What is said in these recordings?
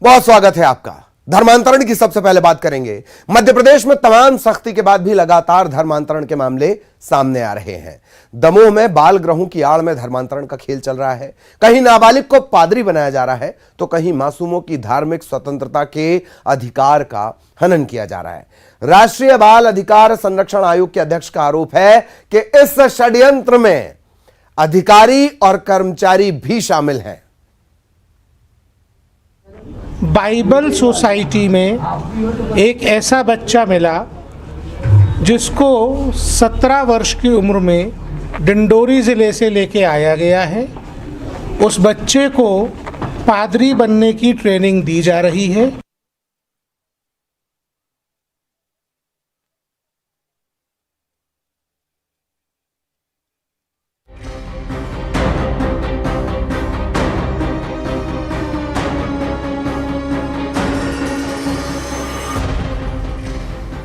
बहुत स्वागत है आपका। धर्मांतरण की सबसे पहले बात करेंगे। मध्य प्रदेश में तमाम सख्ती के बाद भी लगातार धर्मांतरण के मामले सामने आ रहे हैं। दमोह में बाल गृहों की आड़ में धर्मांतरण का खेल चल रहा है। कहीं नाबालिग को पादरी बनाया जा रहा है तो कहीं मासूमों की धार्मिक स्वतंत्रता के अधिकार का हनन किया जा रहा है। राष्ट्रीय बाल अधिकार संरक्षण आयोग के अध्यक्ष का आरोप है कि इस षड्यंत्र में अधिकारी और कर्मचारी भी शामिल हैं। बाइबल सोसाइटी में एक ऐसा बच्चा मिला जिसको 17 वर्ष की उम्र में डिंडोरी ज़िले से लेके आया गया है। उस बच्चे को पादरी बनने की ट्रेनिंग दी जा रही है।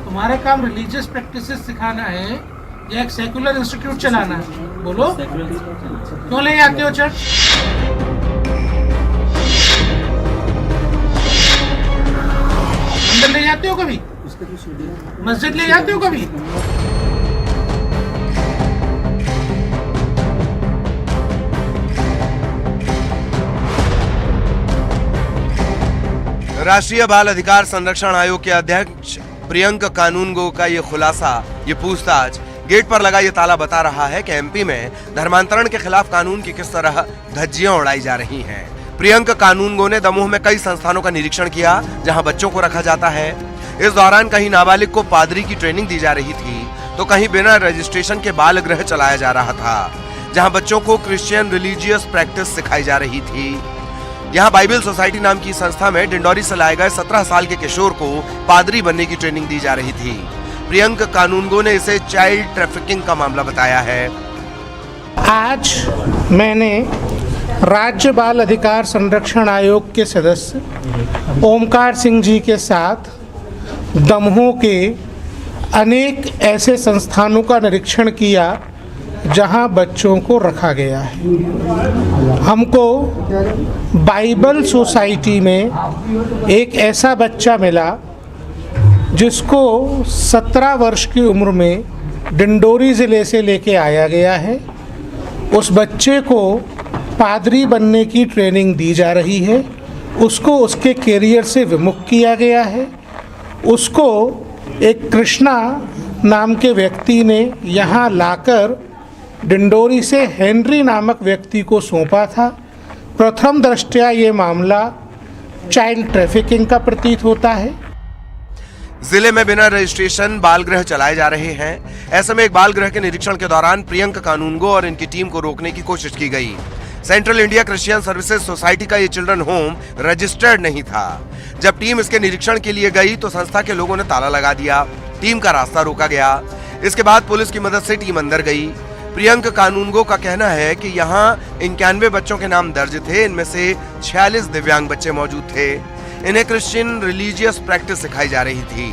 हमारा काम रिलीजियस प्रैक्टिसेस सिखाना है या एक सेकुलर इंस्टीट्यूट चलाना है? बोलो, क्यों ले आते हो चर्च? मंदिर ले जाते हो कभी? मस्जिद ले जाते हो कभी? राष्ट्रीय बाल अधिकार संरक्षण आयोग के अध्यक्ष प्रियंक कानूनगो का ये खुलासा, ये पूछताछ गेट पर लगा ये ताला बता रहा है कि एमपी में धर्मांतरण के खिलाफ कानून की किस तरह धज्जियां उड़ाई जा रही हैं। प्रियंक कानूनगो ने दमोह में कई संस्थानों का निरीक्षण किया जहां बच्चों को रखा जाता है। इस दौरान कहीं नाबालिग को पादरी की ट्रेनिंग दी जा रही थी तो कहीं बिना रजिस्ट्रेशन के बाल गृह चलाया जा रहा था जहाँ बच्चों को क्रिश्चियन रिलीजियस प्रैक्टिस सिखाई जा रही थी। यहाँ बाइबल सोसाइटी नाम की संस्था में डिंडोरी से लाए गए 17 साल के किशोर को पादरी बनने की ट्रेनिंग दी जा रही थी। प्रियंक कानूनगो ने इसे चाइल्ड ट्रैफिकिंग का मामला बताया है। आज मैंने राज्य बाल अधिकार संरक्षण आयोग के सदस्य ओमकार सिंह जी के साथ दमोह के अनेक ऐसे संस्थानों का निरीक्षण किया जहां बच्चों को रखा गया है। हमको बाइबल सोसाइटी में एक ऐसा बच्चा मिला जिसको 17 वर्ष की उम्र में डिंडोरी ज़िले से लेके आया गया है। उस बच्चे को पादरी बनने की ट्रेनिंग दी जा रही है। उसको उसके कैरियर से विमुख किया गया है। उसको एक कृष्णा नाम के व्यक्ति ने यहाँ लाकर डिंडोरी से हेनरी नामक व्यक्ति को सौंपा था। प्रथम दृष्टया ये मामला चाइल्ड ट्रैफिकिंग का प्रतीत होता है। जिले में बिना रजिस्ट्रेशन बाल गृह चलाए जा रहे हैं। ऐसे में एक बाल गृह के निरीक्षण के दौरान प्रियंक कानूनगो और इनकी टीम को रोकने की कोशिश की गई। Central India Christian services society का ये चिल्ड्रन होम रजिस्टर्ड नहीं था। जब टीम इसके निरीक्षण के लिए गई तो संस्था के लोगों ने ताला लगा दिया। टीम का रास्ता रोका गया। इसके बाद पुलिस की मदद से टीम अंदर गई। प्रियंक कानूनगो का कहना है कि यहाँ 91 बच्चों के नाम दर्ज थे। इनमें से 46 दिव्यांग बच्चे मौजूद थे। इन्हें क्रिश्चियन रिलीजियस प्रैक्टिस सिखाई जा रही थी।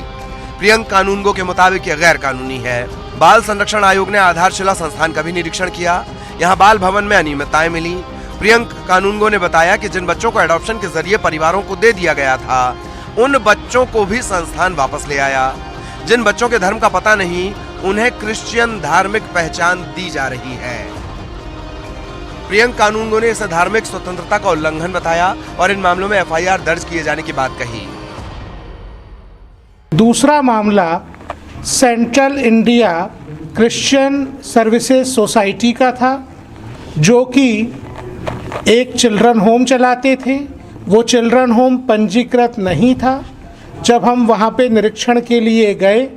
प्रियंक कानूनगो के मुताबिक यह गैर कानूनी है। बाल संरक्षण आयोग ने आधारशिला संस्थान का भी निरीक्षण किया। यहाँ बाल भवन में अनियमितताएं मिली। प्रियंक कानूनगो ने बताया कि जिन बच्चों को एडॉप्शन के जरिए परिवारों को दे दिया गया था उन बच्चों को भी संस्थान वापस ले आया। जिन बच्चों के धर्म का पता नहीं उन्हें क्रिश्चियन धार्मिक पहचान दी जा रही है। प्रियंक कानूनगो ने इसे धार्मिक स्वतंत्रता का उल्लंघन बताया और इन मामलों में एफआईआर दर्ज किए जाने की बात कही। दूसरा मामला central India Christian services society का था, जो कि एक चिल्ड्रन होम चलाते थे। वो चिल्ड्रन होम पंजीकृत नहीं था। जब हम वहाँ पे निरीक्षण के लिए गए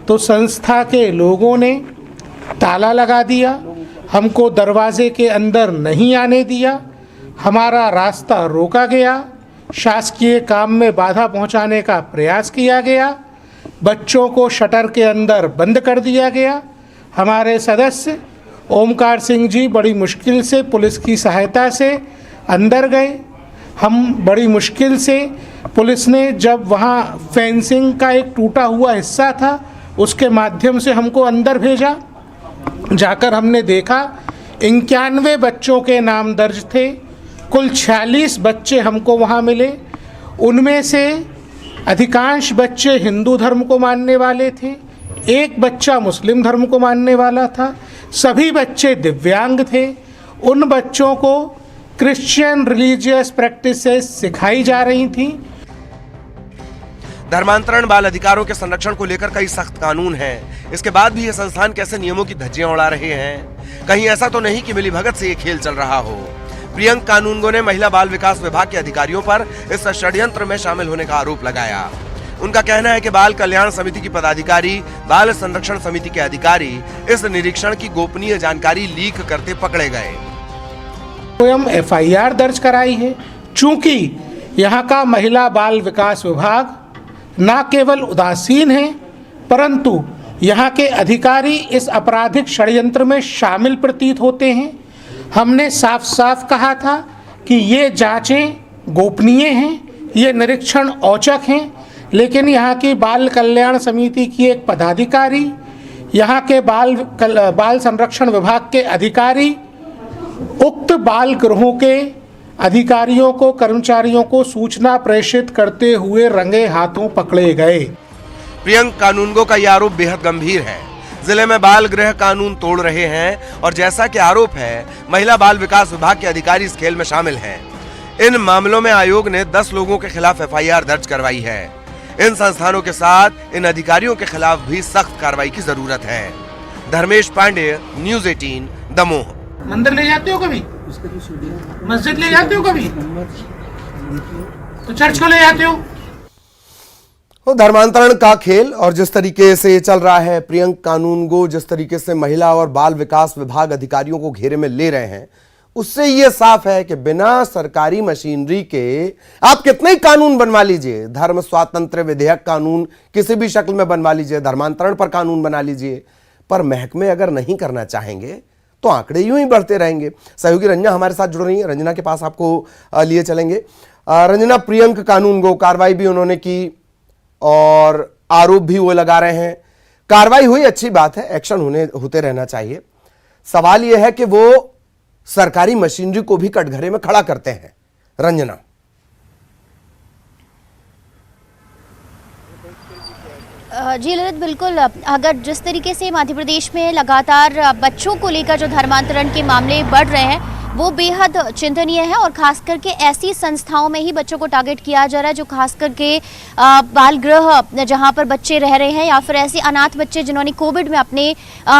तो संस्था के लोगों ने ताला लगा दिया। हमको दरवाजे के अंदर नहीं आने दिया। हमारा रास्ता रोका गया। शासकीय काम में बाधा पहुंचाने का प्रयास किया गया। बच्चों को शटर के अंदर बंद कर दिया गया। हमारे सदस्य ओमकार सिंह जी बड़ी मुश्किल से पुलिस की सहायता से अंदर गए। हम बड़ी मुश्किल से, पुलिस ने जब वहाँ फेंसिंग का एक टूटा हुआ हिस्सा था उसके माध्यम से हमको अंदर भेजा। जाकर हमने देखा 91 बच्चों के नाम दर्ज थे। कुल 46 बच्चे हमको वहाँ मिले। उनमें से अधिकांश बच्चे हिंदू धर्म को मानने वाले थे, एक बच्चा मुस्लिम धर्म को मानने वाला था, सभी बच्चे दिव्यांग थे। उन बच्चों को क्रिश्चियन रिलीजियस प्रैक्टिसेस सिखाई जा रही थी। धर्मांतरण बाल अधिकारों के संरक्षण को लेकर कई सख्त कानून हैं। इसके बाद भी ये संस्थान कैसे नियमों की धज्जियां उड़ा रहे हैं? कहीं ऐसा तो नहीं कि मिलीभगत से ये खेल चल रहा हो? प्रियंक कानूनगो ने महिला बाल विकास विभाग के अधिकारियों पर इस षड्यंत्र में शामिल होने का आरोप लगाया। उनका कहना है कि बाल कल्याण समिति की पदाधिकारी, बाल संरक्षण समिति के अधिकारी इस निरीक्षण की गोपनीय जानकारी लीक करते पकड़े गए। स्वयं एफआईआर दर्ज कराई है। चूंकि यहाँ का महिला बाल विकास विभाग न केवल उदासीन है, परंतु यहाँ के अधिकारी इस आपराधिक षड्यंत्र में शामिल प्रतीत होते हैं। हमने साफ साफ कहा था कि ये जांचें गोपनीय हैं, ये निरीक्षण औचक हैं, लेकिन यहाँ की बाल कल्याण समिति की एक पदाधिकारी, यहाँ के बाल संरक्षण विभाग के अधिकारी उक्त बाल गृहों के अधिकारियों को, कर्मचारियों को सूचना प्रेषित करते हुए रंगे हाथों पकड़े गए। प्रियंक कानूनगो का यह आरोप बेहद गंभीर है। जिले में बाल गृह कानून तोड़ रहे हैं और जैसा कि आरोप है, महिला बाल विकास विभाग के अधिकारी इस खेल में शामिल हैं। इन मामलों में आयोग ने 10 लोगों के खिलाफ एफआईआर दर्ज करवाई है। इन संस्थानों के साथ इन अधिकारियों के खिलाफ भी सख्त कार्रवाई की जरूरत है। धर्मेश पांडे, न्यूज़ 18, दमोह। मंदिर ले जाते हो कभी? मस्जिद ले जाते हो कभी? तो चर्च को ले जाते हो? तो धर्मांतरण का खेल और जिस तरीके से ये चल रहा है, प्रियंक कानूनगो जिस तरीके से महिला और बाल विकास विभाग अधिकारियों को घेरे में ले रहे हैं, उससे ये साफ है कि बिना सरकारी मशीनरी के आप कितने ही कानून बनवा लीजिए, धर्म स्वातंत्र्य विधेयक कानून किसी भी शक्ल में बनवा लीजिए, धर्मांतरण पर कानून बना लीजिए, पर महकमे अगर नहीं करना चाहेंगे तो आंकड़े यूं ही बढ़ते रहेंगे। सहयोगी रंजना हमारे साथ जुड़ रही है, रंजना के पास आपको लिए चलेंगे। रंजना, प्रियंक कानूनगो कार्रवाई भी उन्होंने की और आरोप भी वो लगा रहे हैं। कार्रवाई हुई, अच्छी बात है, एक्शन होते रहना चाहिए। सवाल यह है कि वो सरकारी मशीनरी को भी कटघरे में खड़ा करते हैं। रंजना, जी ललित, बिल्कुल। अगर जिस तरीके से मध्य प्रदेश में लगातार बच्चों को लेकर जो धर्मांतरण के मामले बढ़ रहे हैं वो बेहद चिंतनीय है और खास करके ऐसी संस्थाओं में ही बच्चों को टारगेट किया जा रहा है जो खास करके बाल गृह जहां पर बच्चे रह रहे हैं या फिर ऐसे अनाथ बच्चे जिन्होंने कोविड में अपने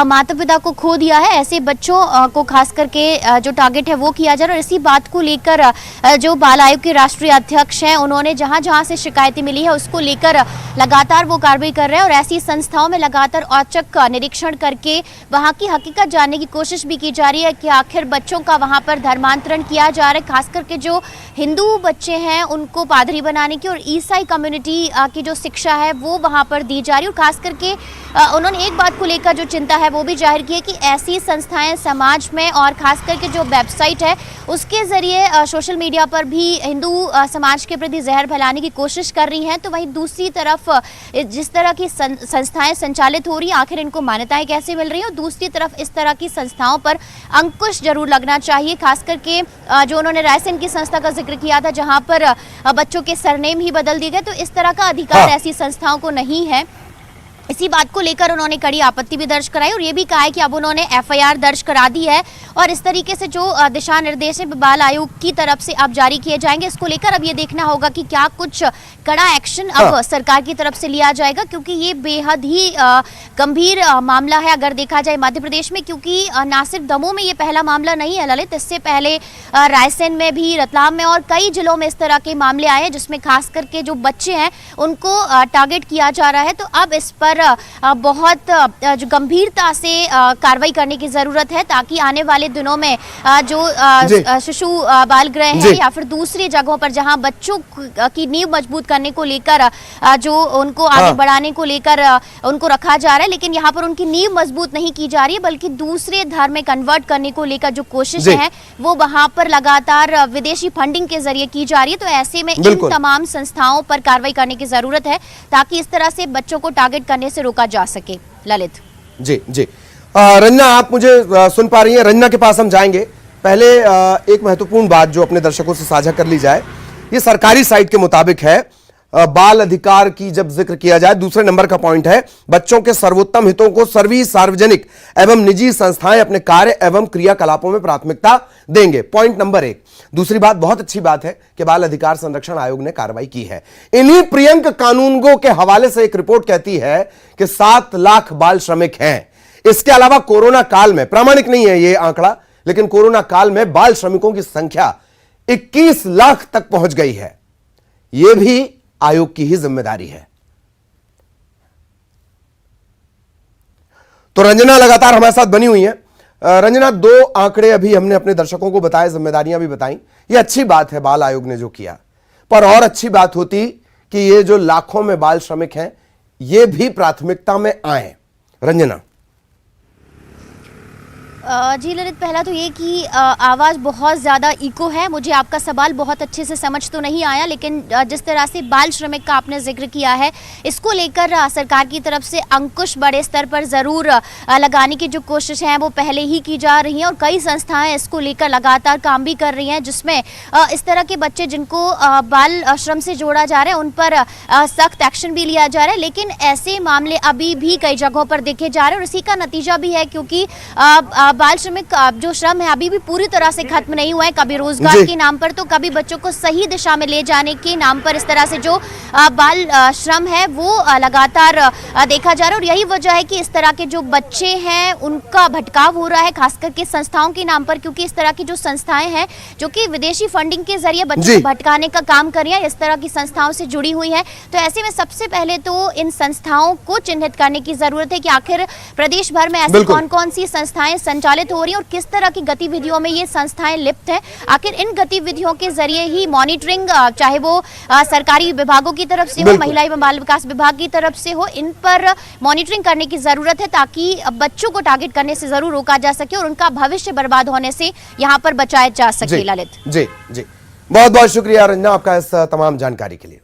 माता पिता को खो दिया है, ऐसे बच्चों को खास करके जो टारगेट है वो किया जा रहा है। और इसी बात को लेकर जो बाल आयोग के राष्ट्रीय अध्यक्ष हैं उन्होंने जहां जहां से शिकायतें मिली है उसको लेकर लगातार वो कार्रवाई कर रहे हैं और ऐसी संस्थाओं में लगातार औचक निरीक्षण करके वहां की हकीकत जानने की कोशिश भी की जा रही है कि आखिर बच्चों का वहां पर धर्मांतरण किया जा रहा है। खास करके जो हिंदू बच्चे हैं उनको पादरी बनाने की और ईसाई कम्युनिटी की जो शिक्षा है वो वहां पर दी जा रही है। और खास करके उन्होंने एक बात को लेकर जो चिंता है वो भी जाहिर की है कि ऐसी संस्थाएं समाज में और खास करके जो वेबसाइट है उसके जरिए सोशल मीडिया पर भी हिंदू समाज के प्रति जहर फैलाने की कोशिश कर रही हैं। तो वहीं दूसरी तरफ जिस तरह की संस्थाएं संचालित हो रही हैं, आखिर इनको मान्यताएं कैसे मिल रही हैं और दूसरी तरफ इस तरह की संस्थाओं पर अंकुश जरूर लगना चाहिए। खास करके जो उन्होंने रायसेन की संस्था का जिक्र किया था जहां पर बच्चों के सरनेम ही बदल दिए गए, तो इस तरह का अधिकार ऐसी संस्थाओं को नहीं है। इसी बात को लेकर उन्होंने कड़ी आपत्ति भी दर्ज कराई और ये भी कहा है कि अब उन्होंने एफआईआर दर्ज करा दी है और इस तरीके से जो दिशा निर्देश बाल आयोग की तरफ से अब जारी किए जाएंगे, इसको लेकर अब ये देखना होगा कि क्या कुछ कड़ा एक्शन अब सरकार की तरफ से लिया जाएगा, क्योंकि ये बेहद ही गंभीर मामला है अगर देखा जाए मध्य प्रदेश में। क्योंकि ना सिर्फ दमोह में ये पहला मामला नहीं है ललित, इससे पहले रायसेन में भी, रतलाम में और कई जिलों में इस तरह के मामले आए जिसमें खास करके जो बच्चे हैं उनको टारगेट किया जा रहा है। तो अब इस पर बहुत जो गंभीरता से कार्रवाई करने की जरूरत है ताकि आने वाले दिनों में जो शिशु बाल गृह है या फिर दूसरी जगहों पर जहां बच्चों की नींव मजबूत करने को लेकर जो उनको आगे बढ़ाने को लेकर उनको रखा जा रहा है, लेकिन यहाँ पर उनकी नींव मजबूत नहीं की जा रही है बल्कि दूसरे धर्म में कन्वर्ट करने को लेकर जो कोशिशें हैं वो वहां पर लगातार विदेशी फंडिंग के जरिए की जा रही है। तो ऐसे में इन तमाम संस्थाओं पर कार्रवाई करने की जरूरत है ताकि इस तरह से बच्चों को टारगेट करने से रोका जा सके। ललित जी जी, रंजना आप मुझे सुन पा रही हैं? रंजना के पास हम जाएंगे, पहले एक महत्वपूर्ण बात जो अपने दर्शकों से साझा कर ली जाए। ये सरकारी साइट के मुताबिक है। बाल अधिकार की जब जिक्र किया जाए, दूसरे नंबर का पॉइंट है बच्चों के सर्वोत्तम हितों को सभी सार्वजनिक एवं निजी संस्थाएं अपने कार्य एवं क्रियाकलापों में प्राथमिकता देंगे। Point number 1। दूसरी बात, बहुत अच्छी बात है कि बाल अधिकार संरक्षण आयोग ने कार्रवाई की है। इन्हीं प्रियंक कानूनगो के हवाले से एक रिपोर्ट कहती है कि 7 लाख बाल श्रमिक हैं। इसके अलावा कोरोना काल में, प्रामाणिक नहीं है यह आंकड़ा, लेकिन कोरोना काल में बाल श्रमिकों की संख्या 21 लाख तक पहुंच गई है। यह भी आयोग की ही जिम्मेदारी है। तो रंजना लगातार हमारे साथ बनी हुई है। रंजना, 2 आंकड़े अभी हमने अपने दर्शकों को बताए, जिम्मेदारियां भी बताई। यह अच्छी बात है बाल आयोग ने जो किया, पर और अच्छी बात होती कि ये जो लाखों में बाल श्रमिक हैं ये भी प्राथमिकता में आए। रंजना। जी ललित, पहला तो ये कि आवाज़ बहुत ज़्यादा इको है। मुझे आपका सवाल बहुत अच्छे से समझ तो नहीं आया, लेकिन जिस तरह से बाल श्रमिक का आपने जिक्र किया है, इसको लेकर सरकार की तरफ से अंकुश बड़े स्तर पर ज़रूर लगाने की जो कोशिश है वो पहले ही की जा रही हैं और कई संस्थाएं इसको लेकर लगातार काम भी कर रही हैं, जिसमें इस तरह के बच्चे जिनको बाल श्रम से जोड़ा जा रहा है उन पर सख्त एक्शन भी लिया जा रहा है। लेकिन ऐसे मामले अभी भी कई जगहों पर देखे जा रहे हैं और इसी का नतीजा भी है, क्योंकि बाल श्रमिक जो श्रम है अभी भी पूरी तरह से खत्म नहीं हुआ है। कभी रोजगार के नाम पर तो कभी बच्चों को सही दिशा में ले जाने के नाम पर इस तरह से जो बाल श्रम है वो लगातार देखा जा रहा है। और यही वजह है कि इस तरह के जो बच्चे हैं उनका भटकाव हो रहा है, खास करके संस्थाओं के नाम पर, क्योंकि इस तरह की जो संस्थाएं हैं जो कि विदेशी फंडिंग के जरिए बच्चों को भटकाने का काम कर रही है, इस तरह की संस्थाओं से जुड़ी हुई है। तो ऐसे में सबसे पहले तो इन संस्थाओं को चिन्हित करने की जरूरत है कि आखिर प्रदेश भर में ऐसी कौन कौन सी संस्थाएं संचालित हो रही हैं और किस तरह की गतिविधियों में ये संस्थाएं लिप्त हैं। आखिर इन गतिविधियों के जरिए ही मॉनिटरिंग, चाहे वो सरकारी विभागों की तरफ से हो, महिला एवं बाल विकास विभाग की तरफ से हो, इन पर मॉनिटरिंग करने की जरूरत है ताकि बच्चों को टारगेट करने से जरूर रोका जा सके और उनका भविष्य बर्बाद होने से यहाँ पर बचाया जा सके। ललित जी जी, बहुत बहुत शुक्रिया रंजना आपका इस तमाम जानकारी के लिए।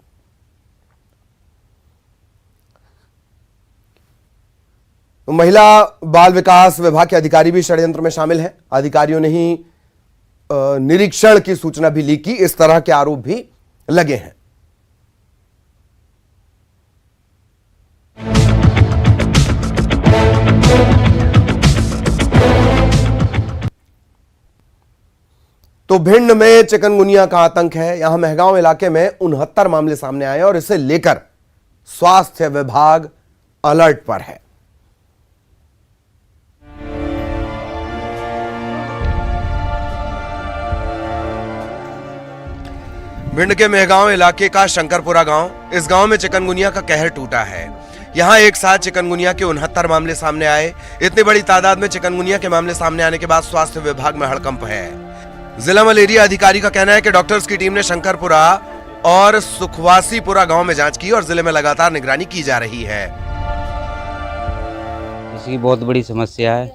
महिला बाल विकास विभाग के अधिकारी भी षड्यंत्र में शामिल हैं। अधिकारियों ने ही निरीक्षण की सूचना भी ली की, इस तरह के आरोप भी लगे हैं। तो भिंड में चिकनगुनिया का आतंक है। यहां मेहगांव इलाके में 69 मामले सामने आए और इसे लेकर स्वास्थ्य विभाग अलर्ट पर है। भिंड के मेहगांव इलाके का शंकरपुरा गांव, इस गांव में चिकनगुनिया का कहर टूटा है। यहां एक साथ चिकनगुनिया के 69 मामले सामने आए। इतनी बड़ी तादाद में चिकनगुनिया के मामले सामने आने के बाद स्वास्थ्य विभाग में हड़कंप है। जिला मलेरिया अधिकारी का कहना है कि डॉक्टर्स की टीम ने शंकरपुरा और सुखवासीपुरा गांव में जांच की और जिले में लगातार निगरानी की जा रही है। इसकी बहुत बड़ी समस्या है,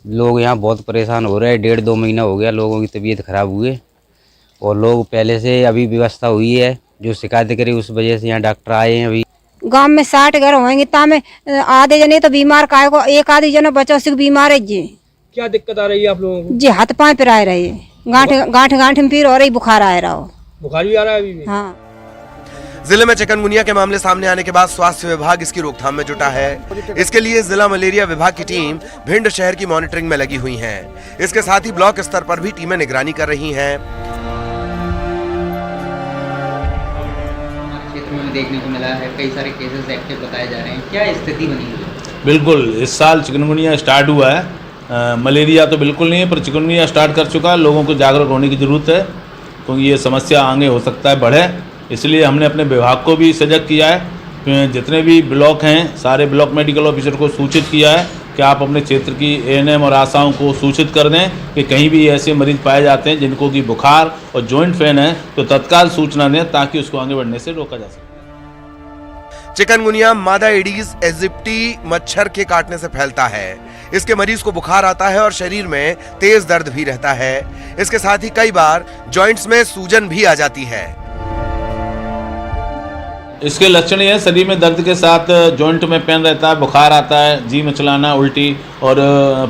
लोग यहाँ बहुत परेशान हो रहे हैं। 1.5-2 महीना हो गया लोगों की तबीयत खराब हुए और लोग पहले से अभी व्यवस्था हुई है जो शिकायत करी उस वजह से यहाँ डॉक्टर आए हैं। अभी गांव में 60 घर होंगे, तामे आधे जने तो बीमार का को एक आधे जने बच्चों से बीमार है जी। क्या दिक्कत आ रही है आप लोगों को? जी हाथ पांव पर आ रहे हैं, गांठ में पीर हो रही, बुखार आ रहा हो। बुखार भी आ रहा है अभी भी? हाँ। जिले में चिकनगुनिया के मामले सामने आने के बाद स्वास्थ्य विभाग इसकी रोकथाम में जुटा है। इसके लिए जिला मलेरिया विभाग की टीम भिंड शहर की मॉनिटरिंग में लगी हुई है। इसके साथ ही ब्लॉक स्तर पर भी टीमें निगरानी कर रही हैं। क्षेत्र में देखने को मिला है कई सारे केसेस एक्टिव बताए जा रहे हैं, क्या स्थिति बनी हुई है? बिल्कुल, इस साल चिकनगुनिया स्टार्ट हुआ है। मलेरिया तो बिल्कुल नहीं है, पर चिकनगुनिया स्टार्ट कर चुका है। लोगों को जागरूक होने की ज़रूरत है क्योंकि ये समस्या आगे हो सकता है बढ़े। इसलिए हमने अपने विभाग को भी सजग किया है। जितने भी ब्लॉक हैं सारे ब्लॉक मेडिकल ऑफिसर को सूचित किया है कि आप अपने क्षेत्र की एएनएम और आशाओं को सूचित कर दें कि कहीं भी ऐसे मरीज पाए जाते हैं जिनको की बुखार और जॉइंट पेन है तो तत्काल सूचना दें ताकि उसको आगे बढ़ने से रोका जा सके। चिकनगुनिया मादा एडीज एजिप्टी मच्छर के काटने से फैलता है। इसके मरीज को बुखार आता है और शरीर में तेज दर्द भी रहता है। इसके साथ ही कई बार जॉइंट्स में सूजन भी आ जाती है। इसके लक्षण ये है, शरीर में दर्द के साथ जॉइंट में पेन रहता है, बुखार आता है, जी मिचलाना, उल्टी और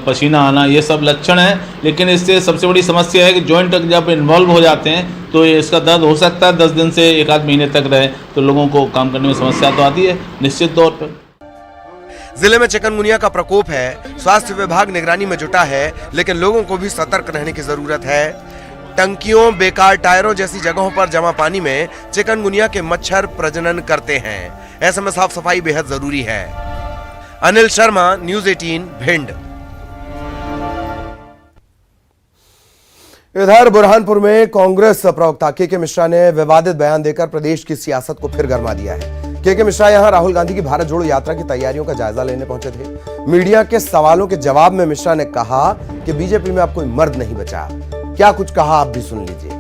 पसीना आना, ये सब लक्षण है। लेकिन इससे सबसे बड़ी समस्या है कि जॉइंट जब इन्वॉल्व हो जाते हैं तो इसका दर्द हो सकता है 10 दिन से 1 आध महीने तक रहे, तो लोगों को काम करने में समस्या तो आती है निश्चित तौर पर। जिले में चिकनगुनिया का प्रकोप है, स्वास्थ्य विभाग निगरानी में जुटा है, लेकिन लोगों को भी सतर्क रहने की जरूरत है। टंकियों, बेकार टायरों जैसी जगहों पर जमा पानी में चिकनगुनिया के मच्छर प्रजनन करते हैं। ऐसे में साफ सफाई बेहद जरूरी है। अनिल शर्मा, न्यूज़ 18 भिंड। इधर बुरहानपुर में कांग्रेस प्रवक्ता के मिश्रा ने विवादित बयान देकर प्रदेश की सियासत को फिर गरमा दिया है। के मिश्रा यहां राहुल गांधी की भारत जोड़ो यात्रा की तैयारियों का जायजा लेने पहुंचे थे। मीडिया के सवालों के जवाब में मिश्रा ने कहा कि बीजेपी में अब कोई मर्द नहीं बचा। क्या कुछ कहा आप भी सुन लीजिए।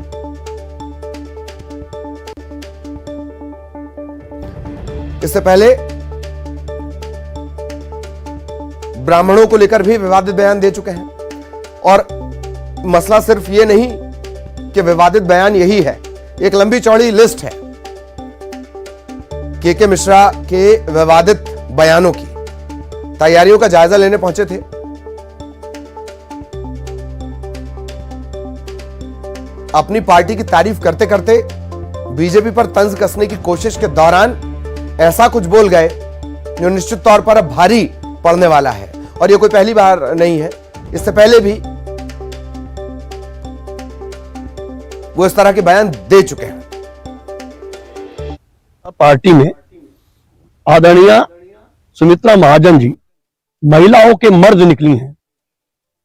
इससे पहले ब्राह्मणों को लेकर भी विवादित बयान दे चुके हैं और मसला सिर्फ ये नहीं कि विवादित बयान यही है, एक लंबी चौड़ी लिस्ट है के मिश्रा के विवादित बयानों की। तैयारियों का जायजा लेने पहुंचे थे। अपनी पार्टी की तारीफ करते करते बीजेपी पर तंज कसने की कोशिश के दौरान ऐसा कुछ बोल गए जो निश्चित तौर पर अब भारी पड़ने वाला है। और यह कोई पहली बार नहीं है, इससे पहले भी वो इस तरह के बयान दे चुके हैं। पार्टी में आदरणीय सुमित्रा महाजन जी महिलाओं के मर्द निकली हैं,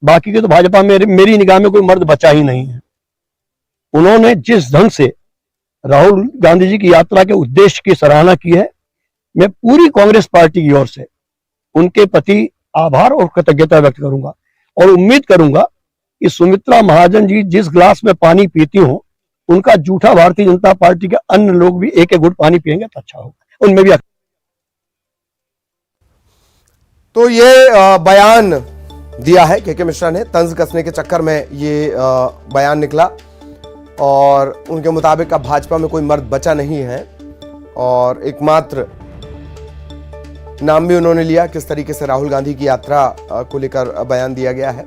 बाकी के तो भाजपा में मेरी निगाह में कोई मर्द बचा ही नहीं है। उन्होंने जिस ढंग से राहुल गांधी जी की यात्रा के उद्देश्य की सराहना की है, मैं पूरी कांग्रेस पार्टी की ओर से उनके प्रति आभार और कृतज्ञता व्यक्त करूंगा और उम्मीद करूंगा कि सुमित्रा महाजन जी जिस गिलास में पानी पीती हो, उनका जूठा भारतीय जनता पार्टी के अन्य लोग भी एक एक घुट पानी पिएंगे तो अच्छा होगा, उनमें भी। तो ये बयान दिया है के मिश्रा ने, तंज कसने के चक्कर में ये बयान निकला और उनके मुताबिक अब भाजपा में कोई मर्द बचा नहीं है और एकमात्र नाम भी उन्होंने लिया। किस तरीके से राहुल गांधी की यात्रा को लेकर बयान दिया गया है।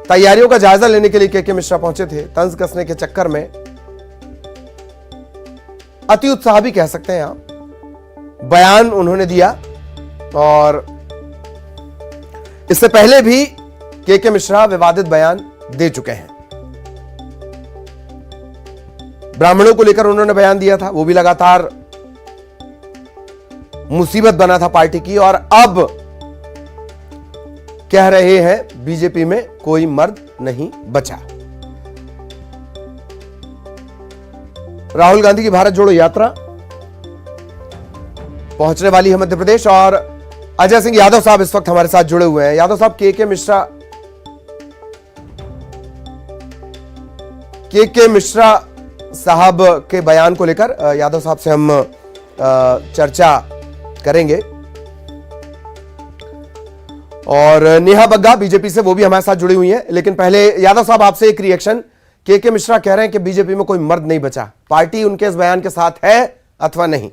तैयारियों का जायजा लेने के लिए के मिश्रा पहुंचे थे। तंज कसने के चक्कर में अति उत्साह भी कह सकते हैं आप, बयान उन्होंने दिया और इससे पहले भी के मिश्रा विवादित बयान दे चुके हैं। ब्राह्मणों को लेकर उन्होंने बयान दिया था, वो भी लगातार मुसीबत बना था पार्टी की। और अब कह रहे हैं बीजेपी में कोई मर्द नहीं बचा। राहुल गांधी की भारत जोड़ो यात्रा पहुंचने वाली है मध्य प्रदेश और अजय सिंह यादव साहब इस वक्त हमारे साथ जुड़े हुए हैं। यादव साहब, के मिश्रा साहब के बयान को लेकर यादव साहब से हम चर्चा करेंगे और नेहा बग्गा बीजेपी से, वो भी हमारे साथ जुड़ी हुई हैं। लेकिन पहले यादव साहब आपसे एक रिएक्शन, के मिश्रा कह रहे हैं कि बीजेपी में कोई मर्द नहीं बचा, पार्टी उनके इस बयान के साथ है अथवा नहीं?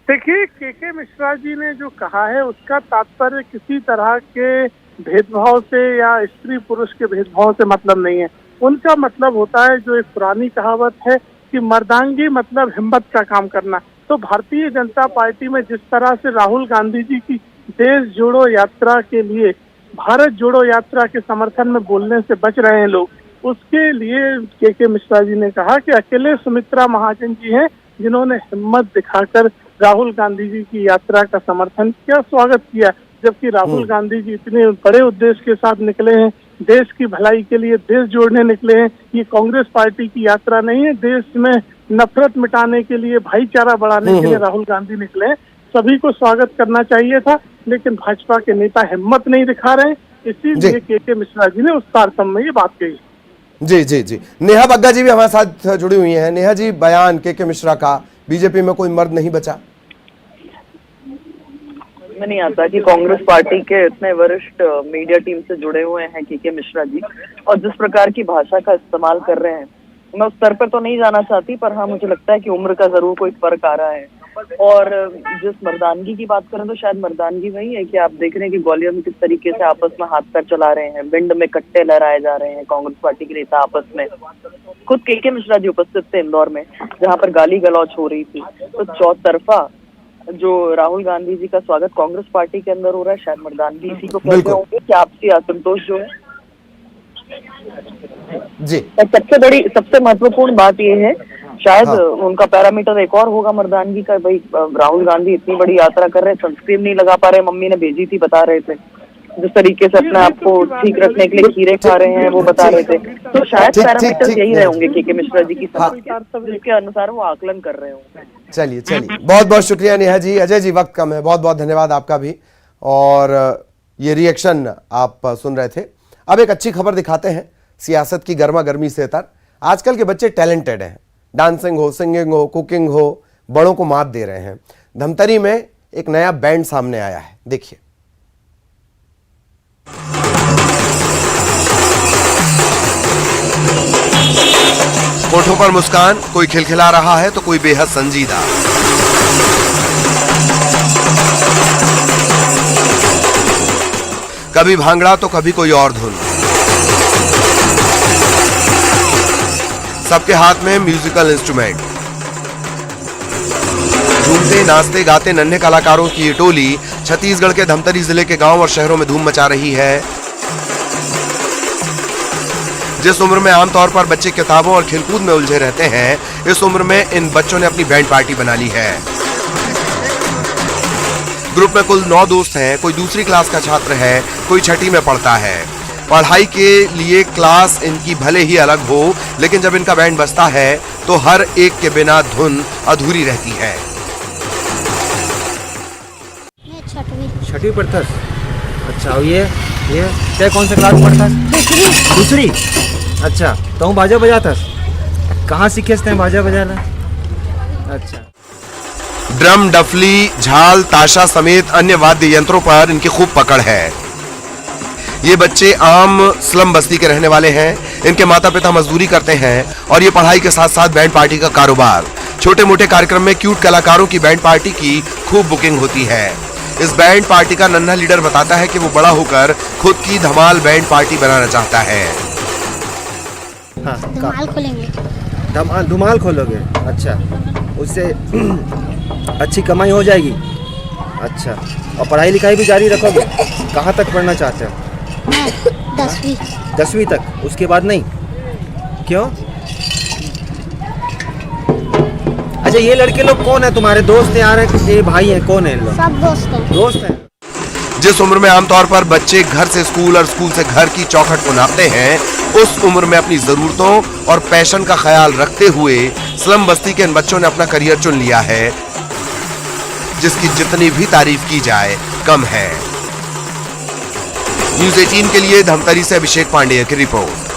देखिए, के मिश्रा जी ने जो कहा है उसका तात्पर्य किसी तरह के भेदभाव से या स्त्री पुरुष के भेदभाव से मतलब नहीं है। उनका मतलब होता है, जो एक पुरानी कहावत है कि मर्दांगी मतलब हिम्मत का काम करना। तो भारतीय जनता पार्टी में जिस तरह से राहुल गांधी जी की देश जोड़ो यात्रा के लिए, भारत जोड़ो यात्रा के समर्थन में बोलने से बच रहे हैं लोग, उसके लिए के मिश्रा जी ने कहा कि अकेले सुमित्रा महाजन जी हैं जिन्होंने हिम्मत दिखाकर राहुल गांधी जी की यात्रा का समर्थन किया, स्वागत किया। जबकि राहुल गांधी जी इतने बड़े उद्देश्य के साथ निकले हैं, देश की भलाई के लिए, देश जोड़ने निकले हैं। ये कांग्रेस पार्टी की यात्रा नहीं है, देश में नफरत मिटाने के लिए, भाईचारा बढ़ाने के लिए राहुल गांधी निकले हैं। सभी को स्वागत करना चाहिए था, लेकिन भाजपा के नेता हिम्मत नहीं दिखा रहे, इसीलिए के मिश्रा जी ने उस तारतम्य में ये बात कही। जी जी जी, नेहा बग्गा जी भी हमारे साथ जुड़ी हुई हैं। नेहा जी, बयान के मिश्रा का, बीजेपी में कोई मर्द नहीं बचा। में नहीं आता कि कांग्रेस पार्टी के इतने वरिष्ठ मीडिया टीम से जुड़े हुए हैं के मिश्रा जी, और जिस प्रकार की भाषा का इस्तेमाल कर रहे हैं, मैं उस स्तर पर तो नहीं जाना चाहती, पर हाँ मुझे लगता है कि उम्र का जरूर कोई फर्क आ रहा है। और जिस मर्दानगी की बात करें तो शायद मर्दानगी वही है कि आप देख रहे हैं कि ग्वालियर में किस तरीके से आपस में हाथ पैर चला रहे हैं, भिंड में कट्टे लहराए जा रहे हैं कांग्रेस पार्टी के नेता आपस में। खुद के मिश्रा जी उपस्थित थे इंदौर में, जहां पर गाली गलौच हो रही थी। तो चौतरफा जो राहुल गांधी जी का स्वागत कांग्रेस पार्टी के अंदर हो रहा है, शायद मर्दानगी इसी को कहते होंगे कि आपसी असंतोष जो है जी। सबसे महत्वपूर्ण बात यह है, शायद उनका पैरामीटर एक और होगा मर्दानगी का। भाई राहुल गांधी इतनी बड़ी यात्रा कर रहे हैं, सनस्क्रीन नहीं लगा पा रहे, मम्मी ने भेजी थी, बता रहे थे। जिस तरीके से अपने आप को ठीक रखने के लिए खीरे खा रहे हैं वो बता रहे थे। तो शायद पैरामीटर यही रहे होंगे के मिश्रा जी की समझ जिसके अनुसार वो आकलन कर रहे होंगे। चलिए बहुत बहुत शुक्रिया नेहा जी। अजय जी, वक्त कम है, बहुत बहुत धन्यवाद आपका भी। और ये रिएक्शन आप सुन रहे थे। अब एक अच्छी खबर दिखाते हैं सियासत की गर्मा गर्मी से तर। आजकल के बच्चे टैलेंटेड हैं, डांसिंग हो, सिंगिंग हो, कुकिंग हो, बड़ों को मात दे रहे हैं। धमतरी में एक नया बैंड सामने आया है, देखिए। होठों पर मुस्कान, कोई खिलखिला रहा है तो कोई बेहद संजीदा। कभी भांगड़ा तो कभी कोई और धुन। सबके हाथ में म्यूजिकल इंस्ट्रूमेंट। झूमते नाचते गाते नन्हे कलाकारों की ये टोली छत्तीसगढ़ के धमतरी जिले के गांव और शहरों में धूम मचा रही है। जिस उम्र में आमतौर पर बच्चे किताबों और खेलकूद में उलझे रहते हैं, इस उम्र में इन बच्चों ने अपनी बैंड पार्टी बना ली है। ग्रुप में कुल 9 दोस्त हैं। कोई दूसरी क्लास का छात्र है, कोई छठी में पढ़ता है। पढ़ाई के लिए क्लास इनकी भले ही अलग हो, लेकिन जब इनका बैंड बजता है तो हर एक के बिना धुन अधूरी रहती है। छठी पढ़ता। अच्छा, और ये क्या कौन सा क्लास पढ़ता? दूसरी। अच्छा, तो हूँ बाजा बजाता। कहाँ सीखे थे बाजा बजाना? अच्छा। ड्रम, डफली, झाल, ताशा समेत अन्य वाद्य यंत्रों पर इनकी खूब पकड़ है। ये बच्चे आम स्लम बस्ती के रहने वाले हैं। इनके माता पिता मजदूरी करते हैं और ये पढ़ाई के साथ साथ बैंड पार्टी का कारोबार। छोटे मोटे कार्यक्रम में क्यूट कलाकारों की बैंड पार्टी की खूब बुकिंग होती है। इस बैंड पार्टी का नन्हा लीडर बताता है कि वो बड़ा होकर खुद की धमाल बैंड पार्टी बनाना चाहता है। हाँ, धमाल खोलोगे? अच्छा, उससे अच्छी कमाई हो जाएगी। अच्छा, और पढ़ाई लिखाई भी जारी रखोगे? कहाँ तक पढ़ना चाहते हो? 10वीं तक, उसके बाद नहीं? क्यों? अच्छा, ये लड़के लोग कौन है? तुम्हारे दोस्त यार हैं, ये भाई हैं, कौन है? लोग सब दोस्त हैं। जिस उम्र में आमतौर पर बच्चे घर से स्कूल और स्कूल से घर की चौखट को नापते हैं, उस उम्र में अपनी जरूरतों और पैशन का ख्याल रखते हुए स्लम बस्ती के इन बच्चों ने अपना करियर चुन लिया है, जिसकी जितनी भी तारीफ की जाए कम है। न्यूज़ 18 के लिए धमतरी से अभिषेक पांडेय की रिपोर्ट।